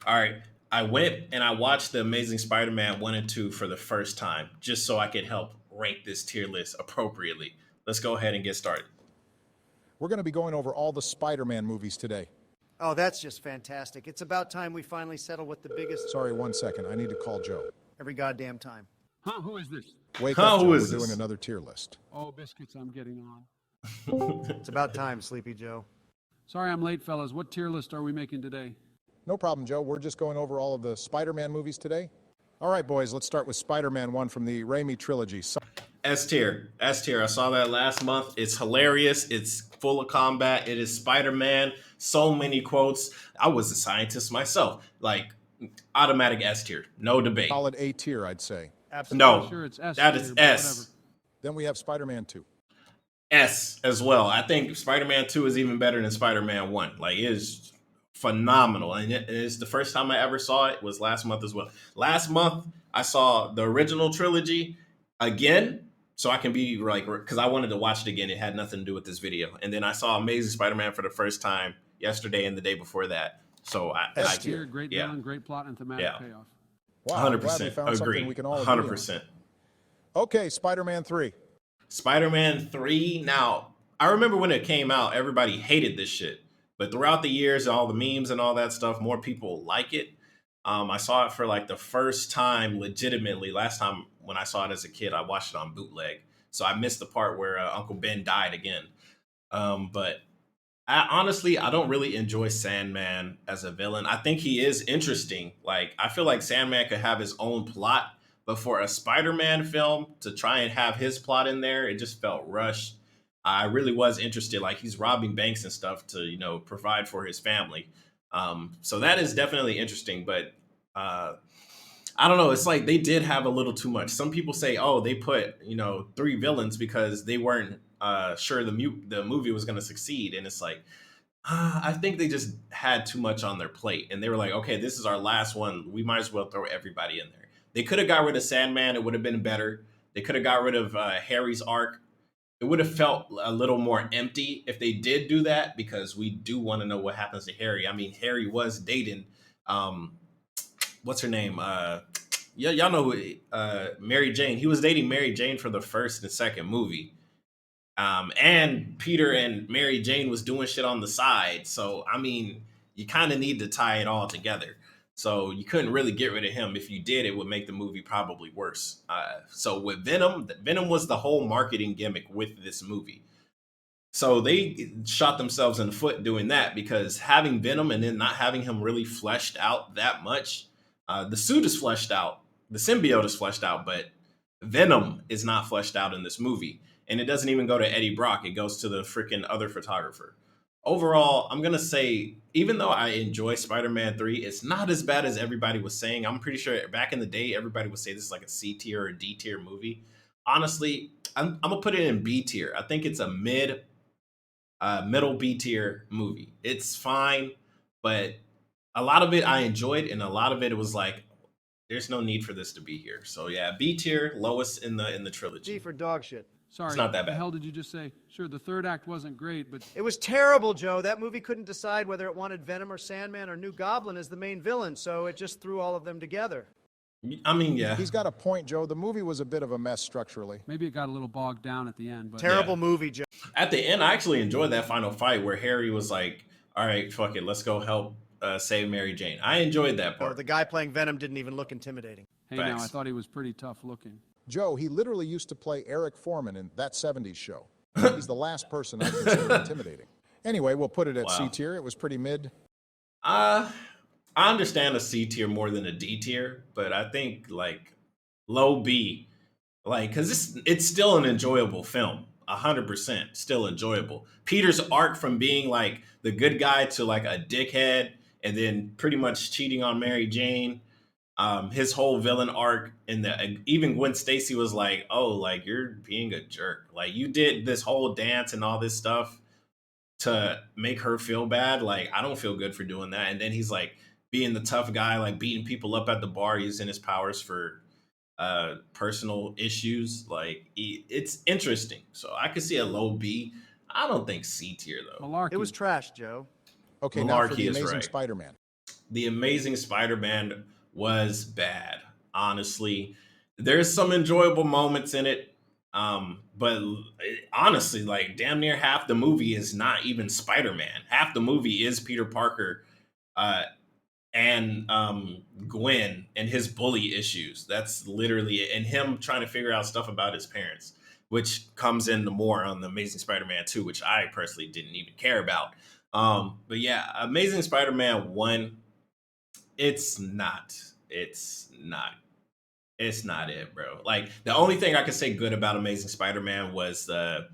All right. I went and I watched the Amazing Spider-Man 1 and 2 for the first time, just so I could help rank this tier list appropriately. Let's go ahead and get started. We're going to be going over all the Spider-Man movies today. Oh, that's just fantastic. It's about time we finally settle what the biggest Sorry, 1 second. I need to call Joe. every goddamn time. Huh? Who is this? Wake Huh, up, who Joe. is We're this? doing another tier list. Oh, biscuits, I'm getting on. It's about time, Sleepy Joe. Sorry I'm late, fellas. What tier list are we making today? No problem, Joe. We're just going over all of the Spider-Man movies today. All right, boys, let's start with Spider-Man 1 from the Raimi trilogy. S tier. S tier. I saw that last month. It's hilarious. It's full of combat. It is Spider-Man. So many quotes. I was a scientist myself. Like, automatic S tier. No debate. Solid A tier, I'd say. Absolutely. No. Sure, it's S That tier, is but S. Then we have Spider-Man 2. S as well. I think Spider-Man 2 is even better than Spider-Man 1. Like, it is phenomenal. And it is the first time I ever saw it was last month as well. Last month, I saw the original trilogy again, so I can be like, because I wanted to watch it again. It had nothing to do with this video. And then I saw Amazing Spider-Man for the first time yesterday and the day before that. So S tier, great yeah. villain, great plot, and thematic Yeah. payoff. Wow, I'm glad we 100% found agree. something we can all agree on. 100%. Okay, Spider-Man 3. Spider-Man 3. Now, I remember when it came out, everybody hated this shit. But throughout the years, all the memes and all that stuff, more people like it. I saw it for like the first time legitimately. Last time when I saw it as a kid, I watched it on bootleg. So I missed the part where Uncle Ben died again. But honestly, I don't really enjoy Sandman as a villain. I think he is interesting. Like, I feel like Sandman could have his own plot, but for a Spider-Man film to try and have his plot in there, it just felt rushed. I really was interested. Like, he's robbing banks and stuff to, provide for his family. So that is definitely interesting, but I don't know. It's like they did have a little too much. Some people say, oh, they put, three villains because they weren't sure the movie was going to succeed. And it's like, I think they just had too much on their plate. And they were like, okay, this is our last one. We might as well throw everybody in there. They could have got rid of Sandman. It would have been better. They could have got rid of Harry's arc. It would have felt a little more empty if they did do that, because we do want to know what happens to Harry. I mean, Harry was dating, what's her name? Yeah, y'all know who, Mary Jane. He was dating Mary Jane for the first and second movie. And Peter and Mary Jane was doing shit on the side. So, I mean, you kind of need to tie it all together. So you couldn't really get rid of him. If you did, it would make the movie probably worse. So with Venom was the whole marketing gimmick with this movie. So they shot themselves in the foot doing that, because having Venom and then not having him really fleshed out that much. The suit is fleshed out. The symbiote is fleshed out, but Venom is not fleshed out in this movie. And it doesn't even go to Eddie Brock. It goes to the freaking other photographer. Overall, I'm going to say, even though I enjoy Spider-Man 3, it's not as bad as everybody was saying. I'm pretty sure back in the day, everybody would say this is like a C tier or a D tier movie. Honestly, I'm going to put it in B tier. I think it's a middle B tier movie. It's fine, but a lot of it I enjoyed, and a lot of it was like, there's no need for this to be here. So yeah, B tier, lowest in the trilogy. G for dog shit. Sorry, It's not that what the bad. hell did you just say? Sure, the third act wasn't great, but It was terrible, Joe. That movie couldn't decide whether it wanted Venom or Sandman or New Goblin as the main villain, so it just threw all of them together. I mean, yeah. He's got a point, Joe. The movie was a bit of a mess structurally. maybe it got a little bogged down at the end. But Terrible movie, Joe. At the end, I actually enjoyed that final fight where Harry was like, all right, fuck it, let's go help save Mary Jane. I enjoyed that Oh, part. the guy playing Venom didn't even look intimidating. hey, now, Facts. I thought he was pretty tough looking. Joe, he literally used to play Eric Foreman in That 70s Show. He's the last person I consider intimidating. Anyway, we'll put it at C Wow. tier. It was pretty mid. I understand a C tier more than a D tier, but I think like low B, like, because it's still an enjoyable film. 100% still enjoyable. Peter's arc from being like the good guy to like a dickhead and then pretty much cheating on Mary Jane. His whole villain arc, and even Gwen Stacy was like, oh, like, you're being a jerk. Like, you did this whole dance and all this stuff to make her feel bad. Like, I don't feel good for doing that. And then he's like being the tough guy, like beating people up at the bar, using his powers for personal issues. Like, it's interesting. So I could see a low B. I don't think C tier though. Malarkey. It was trash, Joe. Okay, now for Malarkey the is Amazing right. Spider-Man. The Amazing Spider-Man was bad. Honestly, there's some enjoyable moments in it, but honestly, like damn near half the movie is not even Spider-Man. Half the movie is Peter Parker uh, and Gwen and his bully issues. That's literally it. And him trying to figure out stuff about his parents, which comes in the more on the Amazing Spider-Man 2, which I personally didn't even care about. But yeah, Amazing Spider-Man 1, it's not. It's not. It's not it, bro. Like the only thing I could say good about Amazing Spider-Man was the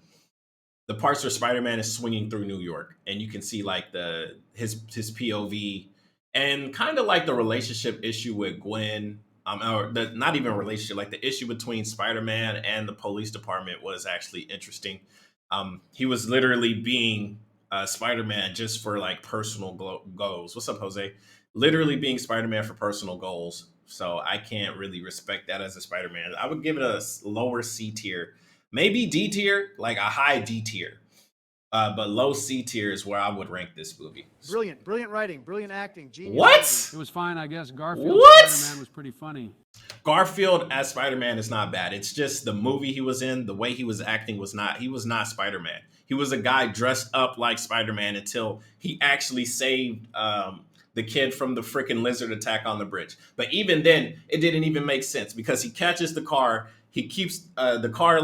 parts where Spider-Man is swinging through New York, and you can see like his POV and kind of like the relationship issue with Gwen, or the not even relationship, like the issue between Spider-Man and the police department was actually interesting. He was literally being Spider-Man just for like personal goals. What's up, Jose? Literally being Spider-Man for personal goals. So I can't really respect that as a Spider-Man. I would give it a lower C tier, maybe D tier, like a high D tier, but low C tier is where I would rank this movie. Brilliant, brilliant writing, brilliant acting, genius. What? It was fine, I guess. Garfield What? Spider-Man was pretty funny. Garfield as Spider-Man is not bad. It's just the movie he was in, the way he was acting was not, he was not Spider-Man. He was a guy dressed up like Spider-Man until he actually saved the kid from the freaking lizard attack on the bridge. But even then, it didn't even make sense because he catches the car, he keeps the car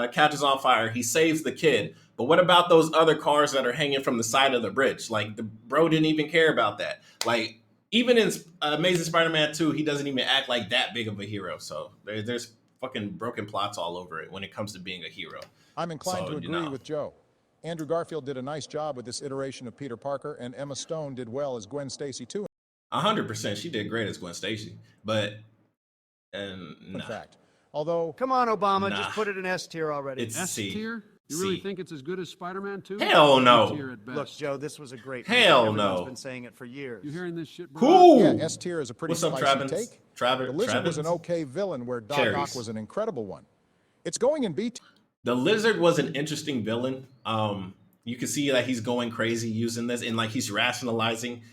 catches on fire, he saves the kid. But what about those other cars that are hanging from the side of the bridge? Like the bro didn't even care about that. Like even in Amazing Spider-Man 2, he doesn't even act like that big of a hero. So there's fucking broken plots all over it when it comes to being a hero. I'm inclined So, to agree with Joe. Andrew Garfield did a nice job with this iteration of Peter Parker, and Emma Stone did well as Gwen Stacy too. 100%, she did great as Gwen Stacy, but In nah, fact, although Come on, Obama, Nah. just put it in S tier already. it's S C. tier? You really C. think it's as good as Spider-Man 2? Hell no. D tier at best. Look, Joe, this was a great Hell movie. Everyone's no. been saying it for years. You hearing this shit, bro? Cool. yeah, S tier is a pretty What's up, spicy Travis? take. Travis. The Lizard was an Travis? okay villain, where Doc Cherries. Ock was an incredible one. It's going in B tier. The Lizard was an interesting villain. You can see that he's going crazy using this, and like he's rationalizing,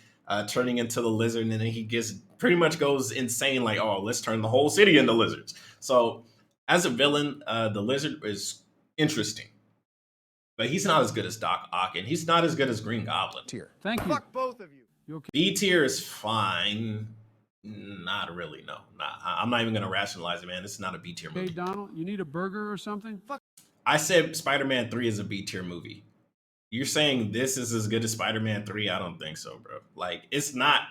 turning into the lizard, and then he gets pretty much goes insane. Like, oh, let's turn the whole city into lizards. So, as a villain, the Lizard is interesting, but he's not as good as Doc Ock, and he's not as good as Green Goblin. tier. Thank you. Fuck both of you. You okay? B tier is fine. Not really, no. I'm not even gonna rationalize it, man. This is not a B tier Hey, movie. Donald, you need a burger or something? I said Spider-Man 3 is a B tier movie. You're saying this is as good as Spider-Man 3? I don't think so, bro. Like, it's not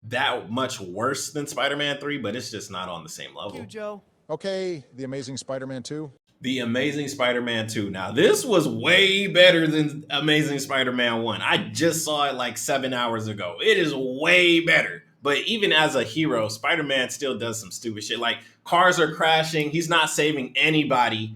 that much worse than Spider-Man 3, but it's just not on the same level. Thank you, Joe. Okay, The Amazing Spider-Man 2. The Amazing Spider-Man 2. Now, this was way better than Amazing Spider-Man 1. I just saw it like 7 hours ago. It is way better. But even as a hero, Spider-Man still does some stupid shit. Like, cars are crashing. He's not saving anybody.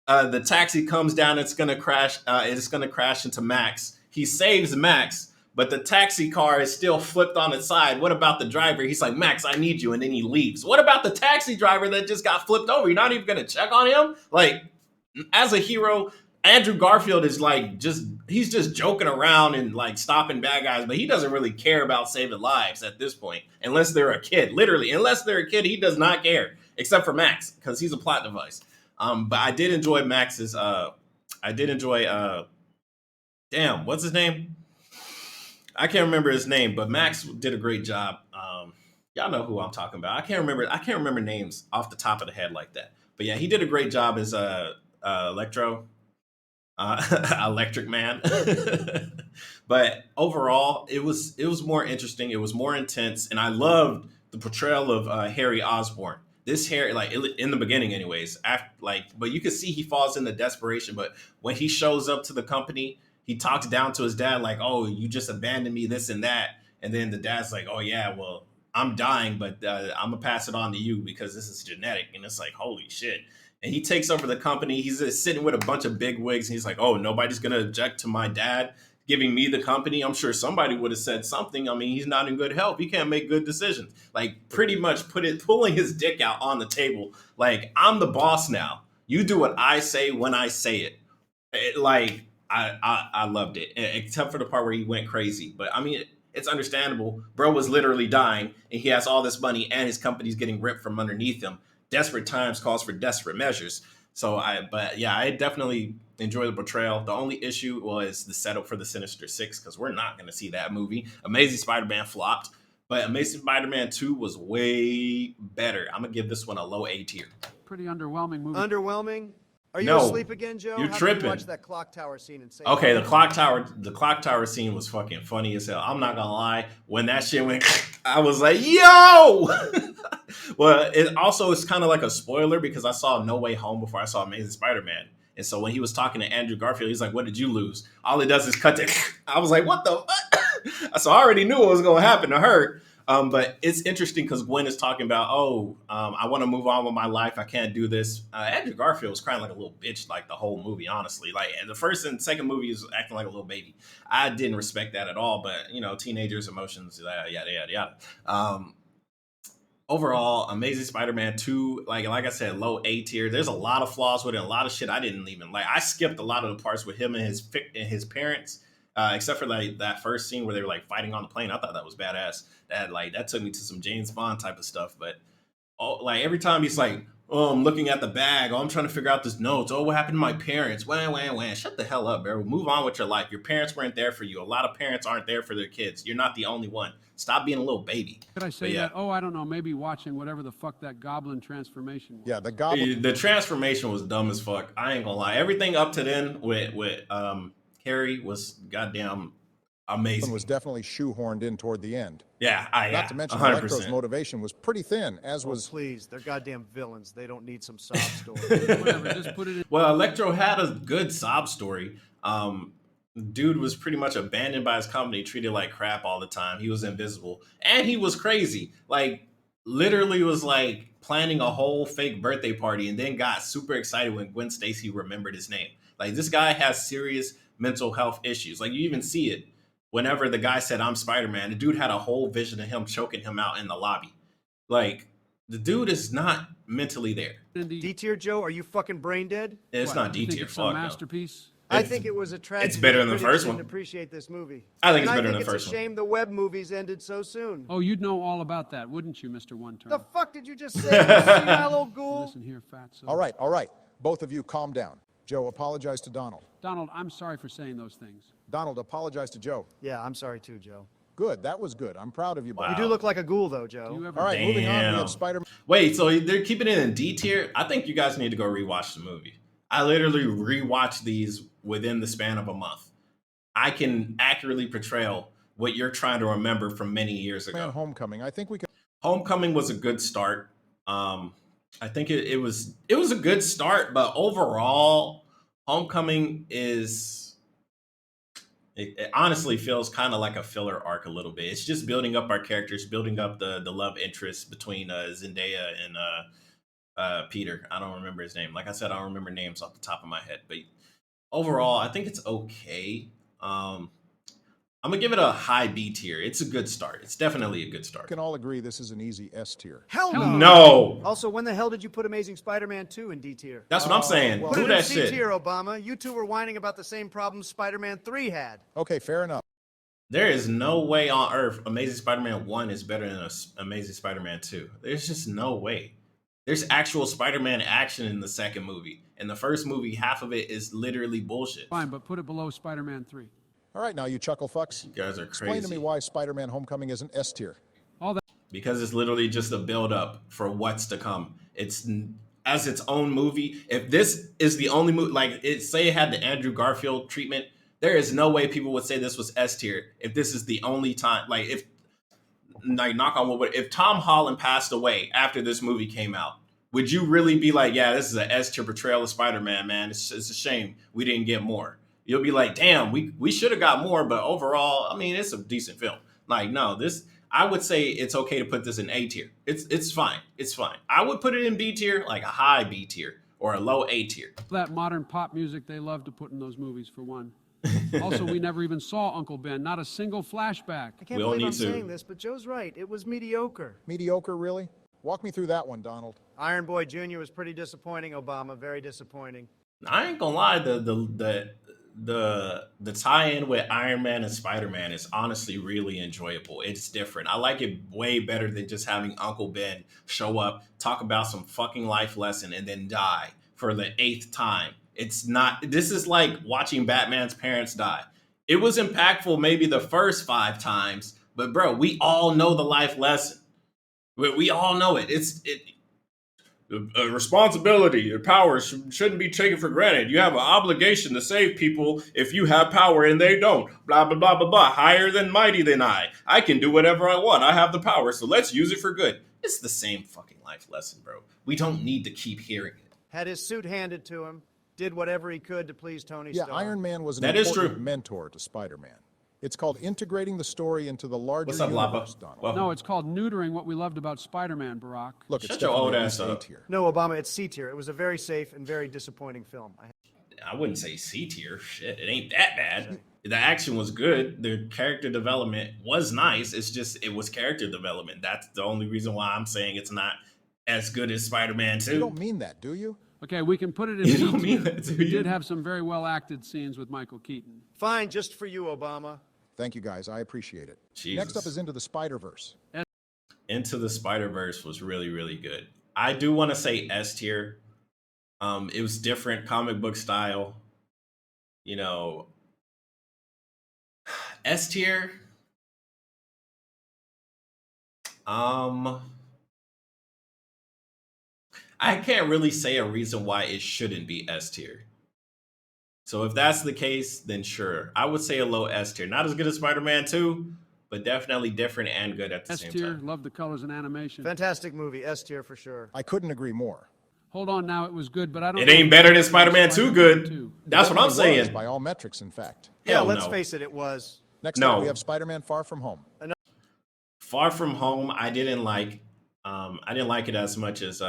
The taxi comes down. It's gonna crash. It's gonna crash into Max. He saves Max, but the taxi car is still flipped on its side. What about the driver? He's like, Max, I need you, and then he leaves. What about the taxi driver that just got flipped over? You're not even gonna check on him? Like, as a hero, Andrew Garfield is like he's just joking around and like stopping bad guys, but he doesn't really care about saving lives at this point, unless they're a kid. Literally, unless they're a kid, he does not care, except for Max, because he's a plot device. But I did enjoy Max's. Damn, what's his name? I can't remember his name, but Max did a great job. Y'all know who I'm talking about. I can't remember names off the top of the head like that. But yeah, he did a great job as Electric Man. But overall, it was more interesting. It was more intense, and I loved the portrayal of Harry Osborn. This Harry, like in the beginning, anyways. But you can see he falls into desperation. But when he shows up to the company, he talks down to his dad, like, "Oh, you just abandoned me, this and that." And then the dad's like, "Oh yeah, well, I'm dying, but I'm gonna pass it on to you because this is genetic." And it's like, holy shit. And he takes over the company. He's just sitting with a bunch of big wigs, and he's like, "Oh, nobody's gonna object to my dad giving me the company." I'm sure somebody would have said something. I mean, he's not in good health. He can't make good decisions. Like, pretty much pulling his dick out on the table. Like, I'm the boss now. You do what I say when I say it. I loved it, except for the part where he went crazy. But I mean, It's understandable. Bro was literally dying, and he has all this money, and his company's getting ripped from underneath him. Desperate times calls for desperate measures. But yeah, I definitely enjoy the portrayal. The only issue was the setup for the Sinister Six, because we're not going to see that movie. Amazing Spider-Man flopped, but Amazing Spider-Man 2 was way better. I'm going to give this one a low A tier. Pretty underwhelming movie. Underwhelming? Are you No, asleep again, Joe? you're How tripping. Can you watch that clock tower scene and say Okay, the clock tower scene was fucking funny as hell. I'm not gonna lie. When that shit went, I was like, yo! Well, it also is kind of like a spoiler because I saw No Way Home before I saw Amazing Spider-Man. And so when he was talking to Andrew Garfield, he's like, what did you lose? All it does is cut to, I was like, what the fuck? So I already knew what was going to happen to her. But it's interesting because Gwen is talking about, I want to move on with my life. I can't do this. Andrew Garfield was crying like a little bitch like the whole movie, honestly. Like the first and second movie is acting like a little baby. I didn't respect that at all, but, teenagers' emotions, yada, yada, yada. Overall, Amazing Spider-Man 2, like I said, low A tier. There's a lot of flaws with it, a lot of shit I didn't even like. I skipped a lot of the parts with him and his parents, except for like that first scene where they were like fighting on the plane. I thought that was badass. That took me to some James Bond type of stuff. But like every time he's like, oh, I'm looking at the bag. Oh, I'm trying to figure out this notes. Oh, what happened to my parents? Wham. Shut the hell up, bro. Move on with your life. Your parents weren't there for you. A lot of parents aren't there for their kids. You're not the only one. Stop being a little baby. Could I say that? Oh, I don't know. Maybe watching whatever the fuck that goblin transformation was. Yeah, the goblin. The transformation was dumb as fuck. I ain't gonna lie. Everything up to then with Harry was goddamn amazing. Was definitely shoehorned in toward the end. Yeah, Not to mention 100%. Electro's motivation was pretty thin, as was. Please, they're goddamn villains. They don't need some sob story. Whatever, just put it in. Well, Electro had a good sob story. Dude was pretty much abandoned by his company, treated like crap all the time. He was invisible, and he was crazy. Like literally was like planning a whole fake birthday party, and then got super excited when Gwen Stacy remembered his name. Like this guy has serious mental health issues. Like you even see it whenever the guy said, I'm Spider-Man, the dude had a whole vision of him choking him out in the lobby. Like, the dude is not mentally there. D tier, Joe? Are you fucking brain dead? It's not D tier. It's a Fuck no. masterpiece. I think it was a tragedy. It's better than the Critics first didn't one. Appreciate this movie. I think And it's better than the It's first a one. shame the web movies ended so soon. Oh, you'd know all about that, wouldn't you, Mr. One Turn? The fuck did you just say, you senile old ghoul? Listen here, fatso. All right. Both of you calm down. Joe, apologize to Donald. Donald, I'm sorry for saying those things. Donald, apologize to Joe. Yeah, I'm sorry too, Joe. Good, that was good. I'm proud of you both. Wow. You do look like a ghoul, though, Joe. Do you ever All right, moving on. We Damn. have Spider-Man. Wait, so they're keeping it in D tier? I think you guys need to go rewatch the movie. I literally rewatched these within the span of a month. I can accurately portray what you're trying to remember from many years ago. Homecoming. I think we can. Homecoming was a good start. I think it was a good start, but overall, Homecoming it honestly feels kind of like a filler arc a little bit. It's just building up our characters, building up the love interest between Zendaya and Peter. I don't remember his name. Like I said, I don't remember names off the top of my head, but overall, I think it's okay. I'm gonna give it a high B tier. It's a good start. It's definitely a good We start. can all agree this is an easy S tier. Hell no. No, Also, when the hell did you put Amazing Spider-Man 2 in D tier? that's what I'm saying. well, Put Do it in that C shit. tier, Obama. You two were whining about the same problems Spider-Man 3 had. Okay, fair enough. There is no way on earth Amazing Spider-Man 1 is better than Amazing Spider-Man 2. There's just no way. There's actual Spider-Man action in the second movie. In the first movie, half of it is literally bullshit. Fine, but put it below Spider-Man 3. All right, now you chuckle fucks. You guys are Explain to me crazy. why Spider-Man Homecoming isn't S tier. All that Because it's literally just a build-up for what's to come. It's as its own movie. If this is the only movie, like say it had the Andrew Garfield treatment, there is no way people would say this was S tier if this is the only time. Like if, like knock on wood, if Tom Holland passed away after this movie came out, would you really be like, yeah, this is an S tier portrayal of Spider-Man, man? It's a shame we didn't get more. You'll be like, damn, we should have got more, but overall, I mean, it's a decent film. Like, no, this, I would say it's okay to put this in A tier. It's fine. It's fine. I would put it in B tier, like a high B tier or a low A tier. modern pop music they love to put in those movies, for one. Also, we never even saw Uncle Ben. Not a single flashback. I can't We all believe I'm need to- saying this, but Joe's right. It was mediocre. Mediocre, really? Walk me through that one, Donald. Iron Boy Jr. was pretty disappointing, Obama. Very disappointing. I ain't gonna lie, the tie-in with Iron Man and Spider-Man is honestly really enjoyable. It's different. I like it way better than just having Uncle Ben show up, talk about some fucking life lesson, and then die for the 8th time. It's not. This is like watching Batman's parents die. It was impactful maybe the first 5 times, but bro, we all know the life lesson. We all know it. Responsibility, your power shouldn't be taken for granted. You have an obligation to save people if you have power and they don't. Blah, blah, blah, blah, blah. Higher than mighty than I. I can do whatever I want. I have the power, so let's use it for good. It's the same fucking life lesson, bro. We don't need to keep hearing it. Had his suit handed to him, did whatever he could to please Tony Stark. Iron Man was an That is important true. mentor to Spider-Man. It's called integrating the story into the larger What's up, universe, Lapa? Donald. Welcome. No, it's called neutering what we loved about Spider-Man, Barack. Look, it's Shut your old definitely ass A up. tier. No, Obama, it's C tier. It was a very safe and very disappointing film. I wouldn't say C tier. Shit, it ain't that bad. The action was good. The character development was nice. It's just, it was character development. That's the only reason why I'm saying it's not as good as Spider-Man 2. You don't mean that, do you? Okay, we can put it in You B don't mean tier. that, do We you? did have some very well-acted scenes with Michael Keaton. Fine, just for you, Obama. Thank you, guys. I appreciate it. Jesus. Next up is Into the Spider-Verse. Into the Spider-Verse was really, really good. I do want to say S tier. It was different comic book style. You know, S tier. I can't really say a reason why it shouldn't be S tier. So if that's the case, then sure. I would say a low S tier. Not as good as Spider-Man 2, but definitely different and good at the S same tier, time. love the colors and animation. Fantastic movie. S tier for sure. I couldn't agree more. Hold on now, it was good, but I don't It know ain't if better than it's Spider-Man 2 good. 2. That's what I'm Definitely was, saying. by all metrics, in fact. Yeah, Hell let's no. face it, it was. Next No. up, we have Spider-Man Far From Home. Far From Home, I didn't like. I didn't like it as much as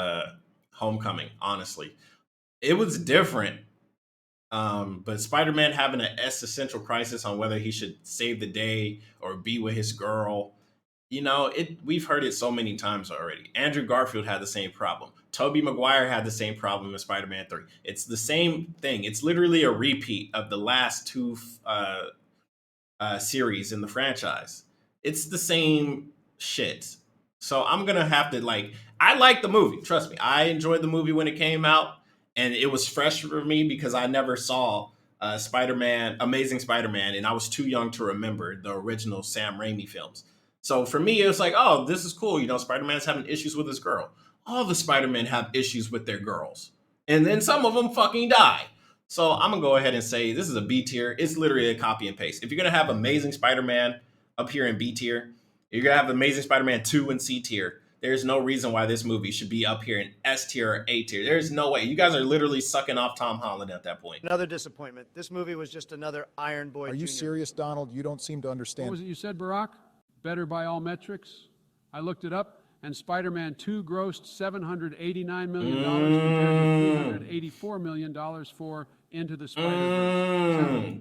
Homecoming. Honestly, it was different. But Spider-Man having an existential crisis on whether he should save the day or be with his girl, you know, we've heard it so many times already. Andrew Garfield had the same problem. Toby Maguire had the same problem in Spider-Man 3. It's the same thing. It's literally a repeat of the last 2 series in the franchise. It's the same shit. So I'm going to have to I like the movie. Trust me. I enjoyed the movie when it came out. And it was fresh for me because I never saw Amazing Spider-Man, and I was too young to remember the original Sam Raimi films. So for me, it was like, oh, this is cool. You know, Spider-Man's having issues with his girl. All the Spider-Men have issues with their girls. And then some of them fucking die. So I'm going to go ahead and say this is a B tier. It's literally a copy and paste. If you're going to have Amazing Spider-Man up here in B tier, you're going to have Amazing Spider-Man 2 in C tier. There's no reason why this movie should be up here in S tier or A tier. There's no way. You guys are literally sucking off Tom Holland at that point. Another disappointment. This movie was just another Iron Boy Are you Jr. serious, Donald? You don't seem to What understand. was it you said, Barack? Better by all metrics? I looked it up, and Spider-Man 2 grossed $789 million compared to $384 million for Into the Spider-Verse.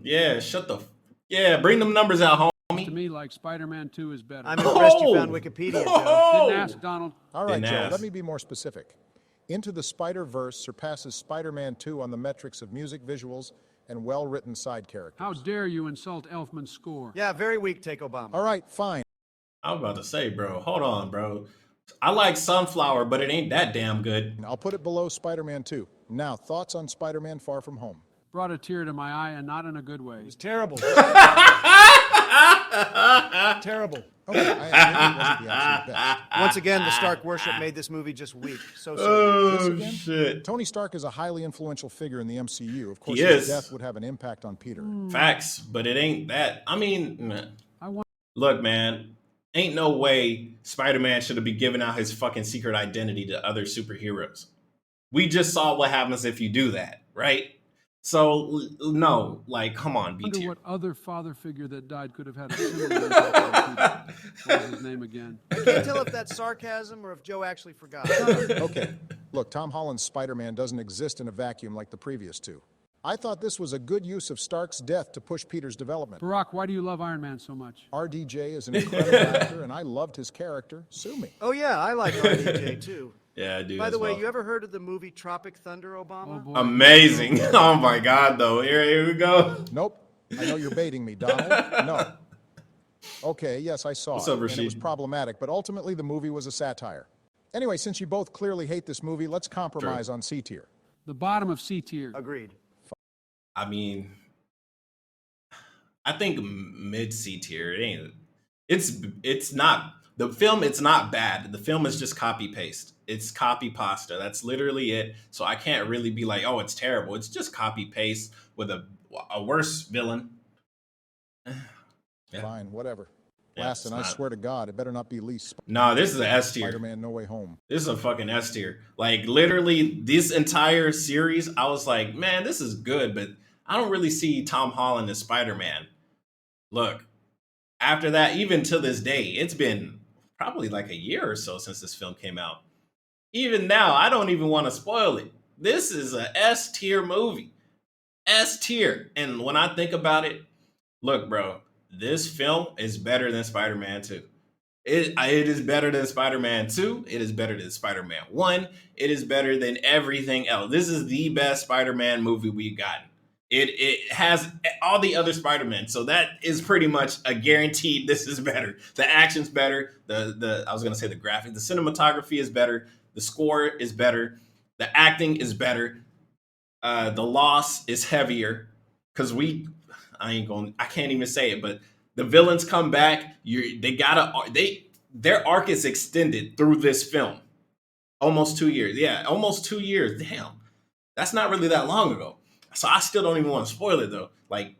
Yeah, bring them numbers out, homie. To me, like Spider-Man 2 is better. I'm impressed you found Wikipedia, Joe. Didn't ask, Donald. All right, Didn't Joe, ask. let me be more specific. Into the Spider-Verse surpasses Spider-Man 2 on the metrics of music, visuals, and well-written side characters. How dare you insult Elfman's score? Yeah, very weak take, Obama. All right, fine. I was about to say, bro, hold on, bro. I like Sunflower, but it ain't that damn good. I'll put it below Spider-Man 2. Now, thoughts on Spider-Man Far From Home? Brought a tear to my eye, and not in a good way. It was terrible. Terrible. Okay, I admit it wasn't the absolute best. Once again, the Stark worship made this movie just weak. So Oh, again? shit. Tony Stark is a highly influential figure in the MCU. Of course, He his is. death would have an impact on Peter. Facts, but it ain't that. I mean, I want look, man, ain't no way Spider-Man should have been giving out his fucking secret identity to other superheroes. We just saw what happens if you do that, right? So, no, come on, B wonder tier. what other father figure that died could have had a similar impact on Peter. What was his name again? I can't tell if that's sarcasm or if Joe actually forgot. Okay, look, Tom Holland's Spider-Man doesn't exist in a vacuum like the previous two. I thought this was a good use of Stark's death to push Peter's development. Barack, why do you love Iron Man so much? RDJ is an incredible actor, and I loved his character. Sue me. Oh yeah, I like RDJ too. Yeah, I do. By as the way, well. you ever heard of the movie Tropic Thunder, Obama? Oh, boy. Amazing. Oh my God, though. Here we go. Nope. I know you're baiting me, Donald. No. Okay, yes, I saw What's it, up, and it was Rashid? problematic, but ultimately the movie was a satire. Anyway, since you both clearly hate this movie, let's compromise on C tier. The bottom of C tier. Agreed. I mean, I think mid C tier. It ain't. It's not the film. It's not bad. The film is just copy paste. It's copy pasta. That's literally it. So I can't really be like, oh, it's terrible. It's just copy paste with a worse villain. Yeah. Fine, whatever. Yeah, Last, and I it's not- swear to God, it better not be least No, this is an S tier. Spider-Man No Way Home. This is a fucking S tier. Like literally, this entire series, I was like, man, this is good, but I don't really see Tom Holland as Spider-Man. Look, after that, even to this day, it's been probably like a year or so since this film came out. Even now, I don't even want to spoil it. This is a S tier movie. S tier. And when I think about it, look, bro, this film is better than Spider-Man 2. It is better than Spider-Man 2. It is better than Spider-Man 1. It is better than everything else. This is the best Spider-Man movie we've gotten. It has all the other Spider-Man. So that is pretty much a guaranteed this is better. The action's better. The I was gonna say the graphic, the cinematography is better. The score is better. The acting is better. The loss is heavier. Cause I can't even say it, but the villains come back. Their arc is extended through this film. Almost 2 years. Yeah, almost 2 years. Damn. That's not really that long ago. So I still don't even want to spoil it though. Like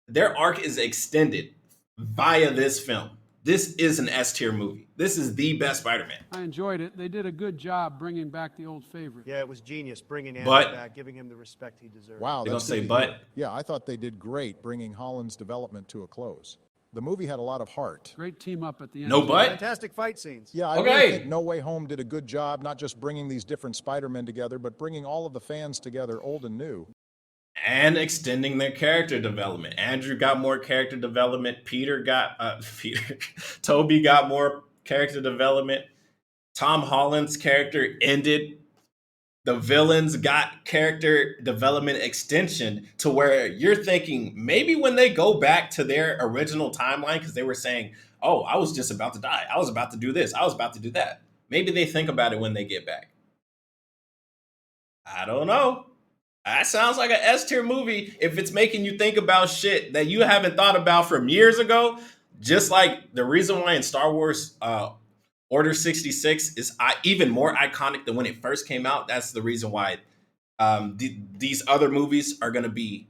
their arc is extended via this film. This is an S tier movie. This is the best Spider-Man. I enjoyed it. They did a good job bringing back the old favorite. Yeah, it was genius bringing Andrew But- back, giving him the respect he deserved. Wow, They're gonna that's say good to but. hear. Yeah, I thought they did great bringing Holland's development to a close. The movie had a lot of heart. Great team up at the end. No but? Fantastic fight scenes. Yeah, I Okay. really think No Way Home did a good job, not just bringing these different Spider-Men together, but bringing all of the fans together, old and new. And extending their character development. Andrew got more character development. Toby got more character development. Tom Holland's character ended. The villains got character development extension to where you're thinking maybe when they go back to their original timeline, because they were saying, oh, I was just about to die. I was about to do this. I was about to do that. Maybe they think about it when they get back. I don't know. That sounds like an S tier movie if it's making you think about shit that you haven't thought about from years ago. Just like the reason why in Star Wars Order 66 is even more iconic than when it first came out. That's the reason why these other movies are going to be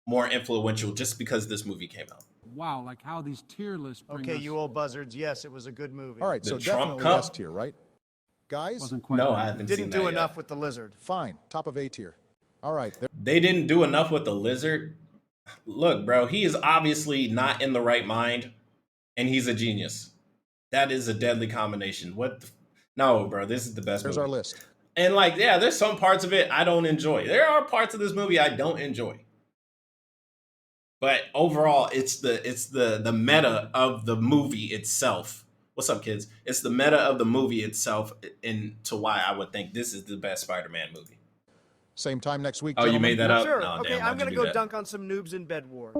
more influential just because this movie came out. Wow, like how these tier lists bring Okay, us. you old buzzards. Yes, it was a good movie. All right, The so Trump definitely Cup? S tier, right? Guys? Wasn't quite No, right. I haven't Didn't seen do that yet. enough with the lizard. Fine, top of A tier. All right, there. They didn't do enough with the lizard. Look, bro, he is obviously not in the right mind, and he's a genius. That is a deadly combination. No, bro, this is the best There's movie. our list. And like, yeah, there's some parts of it I don't enjoy. There are parts of this movie I don't enjoy. But overall, it's the meta of the movie itself. What's up, kids? It's the meta of the movie itself into why I would think this is the best Spider-Man movie. Same time next week, Oh, you gentlemen. made that up? Sure. No, Okay, damn, I'm why'd gonna you go do that? dunk on some noobs in Bed Wars.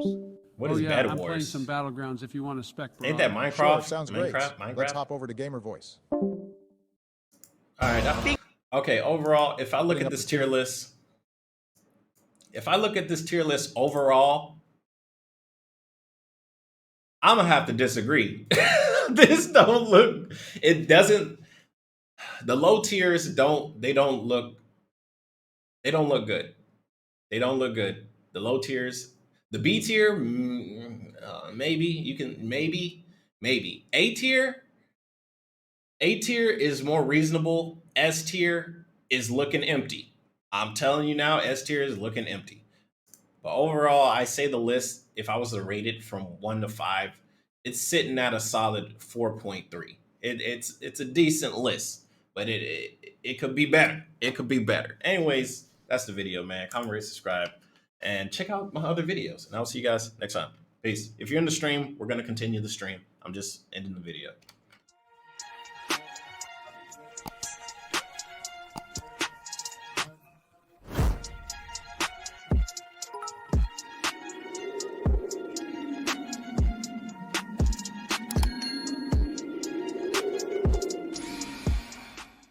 What Oh is yeah, Bed I'm playing Wars? some Battlegrounds if you want to spec. Ain't that Brawler. Minecraft? Sure, sounds great. Minecraft? Let's hop over to Gamer Voice. All right. Okay, overall, if I look at this tier list, overall, I'm gonna have to disagree. This don't look. It doesn't. The low tiers don't. They don't look good. They don't look good. The low tiers. The B tier, maybe you can maybe. A tier. A tier is more reasonable. S tier is looking empty. I'm telling you now, S tier is looking empty. But overall, I say the list, if I was to rate it from 1 to 5, it's sitting at a solid 4.3. It's a decent list, but it could be better. It could be better. Anyways, That's the video, man. Comment, rate, subscribe, and check out my other videos. And I'll see you guys next time. Peace. If you're in the stream, we're going to continue the stream. I'm just ending the video.